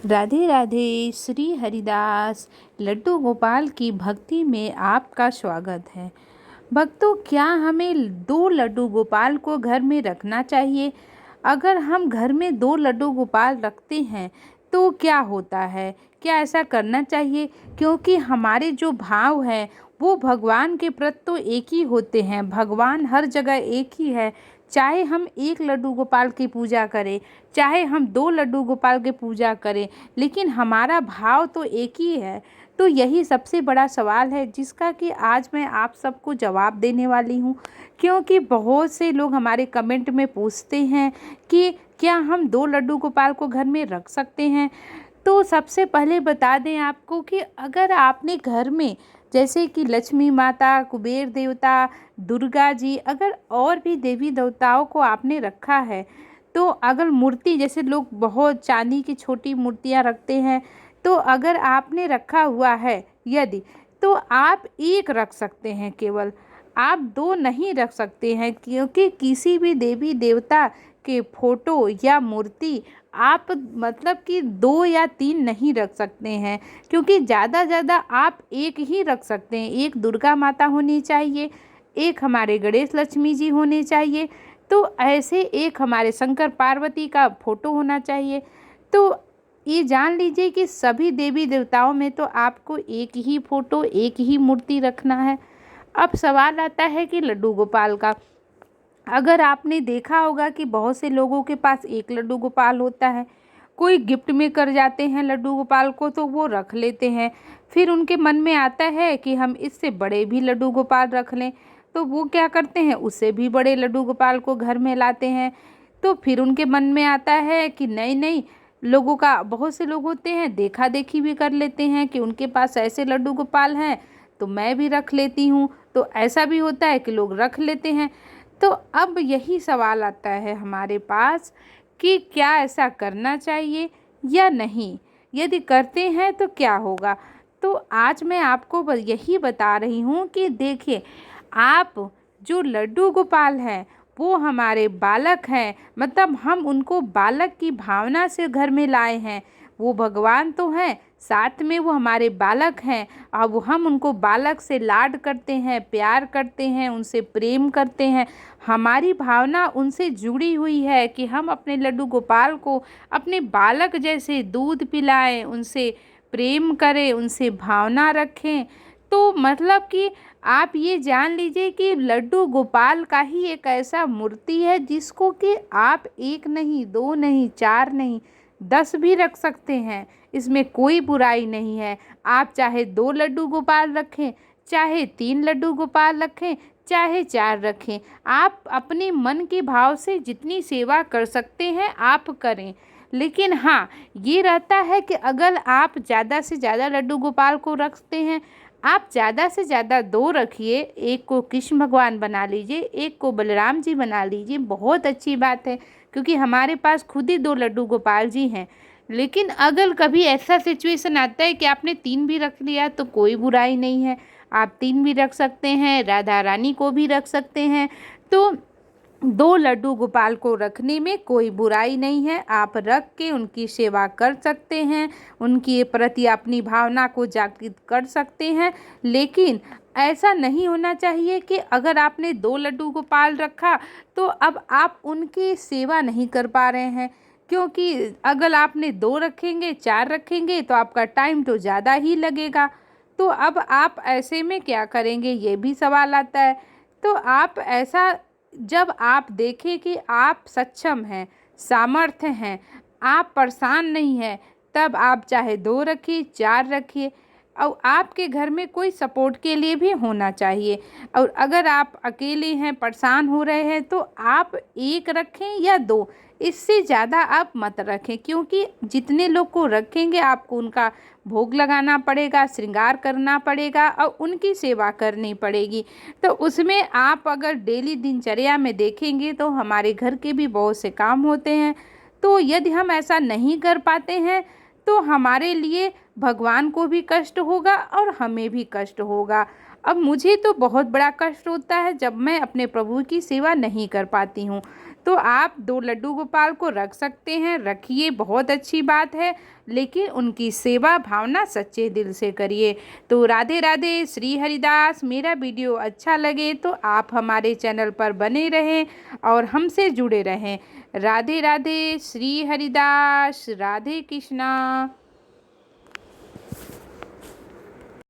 राधे राधे। श्री हरिदास लड्डू गोपाल की भक्ति में आपका स्वागत है। भक्तों, क्या हमें दो लड्डू गोपाल को घर में रखना चाहिए? अगर हम घर में दो लड्डू गोपाल रखते हैं तो क्या होता है? क्या ऐसा करना चाहिए? क्योंकि हमारे जो भाव हैं वो भगवान के प्रति तो एक ही होते हैं। भगवान हर जगह एक ही है। चाहे हम एक लड्डू गोपाल की पूजा करें, चाहे हम दो लड्डू गोपाल की पूजा करें, लेकिन हमारा भाव तो एक ही है। तो यही सबसे बड़ा सवाल है जिसका कि आज मैं आप सबको जवाब देने वाली हूँ। क्योंकि बहुत से लोग हमारे कमेंट में पूछते हैं कि क्या हम दो लड्डू गोपाल को घर में रख सकते हैं। तो सबसे पहले बता दें आपको कि अगर आपने घर में जैसे कि लक्ष्मी माता, कुबेर देवता, दुर्गा जी, अगर और भी देवी देवताओं को आपने रखा है, तो अगर मूर्ति जैसे लोग बहुत चांदी की छोटी मूर्तियां रखते हैं, तो अगर आपने रखा हुआ है यदि, तो आप एक रख सकते हैं केवल। आप दो नहीं रख सकते हैं, क्योंकि किसी भी देवी देवता के फोटो या मूर्ति आप मतलब कि दो या तीन नहीं रख सकते हैं। क्योंकि ज़्यादा आप एक ही रख सकते हैं। एक दुर्गा माता होनी चाहिए, एक हमारे गणेश लक्ष्मी जी होने चाहिए, तो ऐसे एक हमारे शंकर पार्वती का फोटो होना चाहिए। तो ये जान लीजिए कि सभी देवी देवताओं में तो आपको एक ही फोटो, एक ही मूर्ति रखना है। अब सवाल आता है कि लड्डू गोपाल का। अगर आपने देखा होगा कि बहुत से लोगों के पास एक लड्डू गोपाल होता है, कोई गिफ्ट में कर जाते हैं लड्डू गोपाल को तो वो रख लेते हैं। फिर उनके मन में आता है कि हम इससे बड़े भी लड्डू गोपाल रख लें, तो वो क्या करते हैं, उससे भी बड़े लड्डू गोपाल को घर में लाते हैं। तो फिर उनके मन में आता है कि नहीं नहीं, लोगों का बहुत से लोग होते हैं देखा देखी भी कर लेते हैं कि उनके पास ऐसे लड्डू गोपाल हैं तो मैं भी रख लेती हूँ। तो ऐसा भी होता है कि लोग रख लेते हैं। तो अब यही सवाल आता है हमारे पास कि क्या ऐसा करना चाहिए या नहीं, यदि करते हैं तो क्या होगा। तो आज मैं आपको यही बता रही हूँ कि देखिए, आप जो लड्डू गोपाल हैं वो हमारे बालक हैं, मतलब हम उनको बालक की भावना से घर में लाए हैं। वो भगवान तो हैं, साथ में वो हमारे बालक हैं। अब हम उनको बालक से लाड करते हैं, प्यार करते हैं, उनसे प्रेम करते हैं। हमारी भावना उनसे जुड़ी हुई है कि हम अपने लड्डू गोपाल को अपने बालक जैसे दूध पिलाएं, उनसे प्रेम करें, उनसे भावना रखें। तो मतलब कि आप ये जान लीजिए कि लड्डू गोपाल का ही एक ऐसा मूर्ति है जिसको कि आप एक नहीं, दो नहीं, चार नहीं, 10 भी रख सकते हैं। इसमें कोई बुराई नहीं है। आप चाहे दो लड्डू गोपाल रखें, चाहे तीन लड्डू गोपाल रखें, चाहे चार रखें। आप अपने मन के भाव से जितनी सेवा कर सकते हैं आप करें। लेकिन हाँ, ये रहता है कि अगर आप ज़्यादा से ज़्यादा लड्डू गोपाल को रखते हैं, आप ज़्यादा से ज़्यादा दो रखिए। एक को कृष्ण भगवान बना लीजिए, एक को बलराम जी बना लीजिए, बहुत अच्छी बात है। क्योंकि हमारे पास खुद ही दो लड्डू गोपाल जी हैं। लेकिन अगर कभी ऐसा सिचुएशन आता है कि आपने तीन भी रख लिया तो कोई बुराई नहीं है। आप तीन भी रख सकते हैं, राधा रानी को भी रख सकते हैं। तो दो लड्डू गोपाल को रखने में कोई बुराई नहीं है। आप रख के उनकी सेवा कर सकते हैं, उनके प्रति अपनी भावना को जागृत कर सकते हैं। लेकिन ऐसा नहीं होना चाहिए कि अगर आपने दो लड्डू गोपाल रखा तो अब आप उनकी सेवा नहीं कर पा रहे हैं। क्योंकि अगर आपने दो रखेंगे, चार रखेंगे तो आपका टाइम तो ज़्यादा ही लगेगा। तो अब आप ऐसे में क्या करेंगे, ये भी सवाल आता है। तो आप ऐसा, जब आप देखें कि आप सक्षम हैं, सामर्थ्य हैं, आप परेशान नहीं हैं, तब आप चाहे दो रखिए, चार रखिए। और आपके घर में कोई सपोर्ट के लिए भी होना चाहिए। और अगर आप अकेले हैं, परेशान हो रहे हैं, तो आप एक रखें या दो, इससे ज़्यादा आप मत रखें। क्योंकि जितने लोग को रखेंगे आपको उनका भोग लगाना पड़ेगा, श्रृंगार करना पड़ेगा और उनकी सेवा करनी पड़ेगी। तो उसमें आप अगर डेली दिनचर्या में देखेंगे तो हमारे घर के भी बहुत से काम होते हैं। तो यदि हम ऐसा नहीं कर पाते हैं तो हमारे लिए भगवान को भी कष्ट होगा और हमें भी कष्ट होगा। अब मुझे तो बहुत बड़ा कष्ट होता है जब मैं अपने प्रभु की सेवा नहीं कर पाती हूँ। तो आप 2 लड्डू गोपाल को रख सकते हैं, रखिए, बहुत अच्छी बात है, लेकिन उनकी सेवा भावना सच्चे दिल से करिए। तो राधे राधे, श्री हरिदास। मेरा वीडियो अच्छा लगे तो आप हमारे चैनल पर बने रहें और हमसे जुड़े रहें। राधे राधे, श्री हरिदास, राधे कृष्णा।